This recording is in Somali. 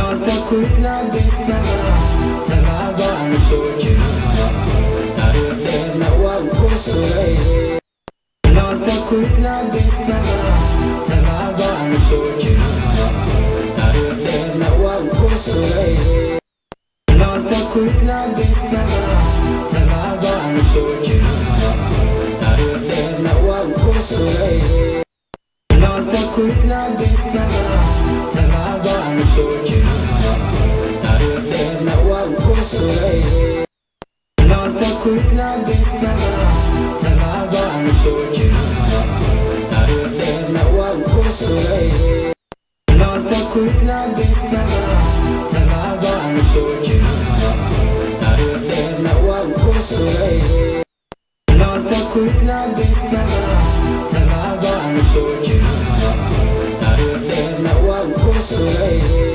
Kuila betana, talaba nusojina, tarile na wakusule. Nanta kuila betana, talaba nusojina, tarile na wakusule. Nanta kuila betana, talaba nusojina, tarile na wakusule. Nanta kuila betana, talaba nusojina. Nanta kuila betana, talaba nusojina, tarile na wakusule. Nanta kuila betana, talaba nusojina, tarile na wakusule. Nanta kuila betana, talaba nusojina, tarile na wakusule.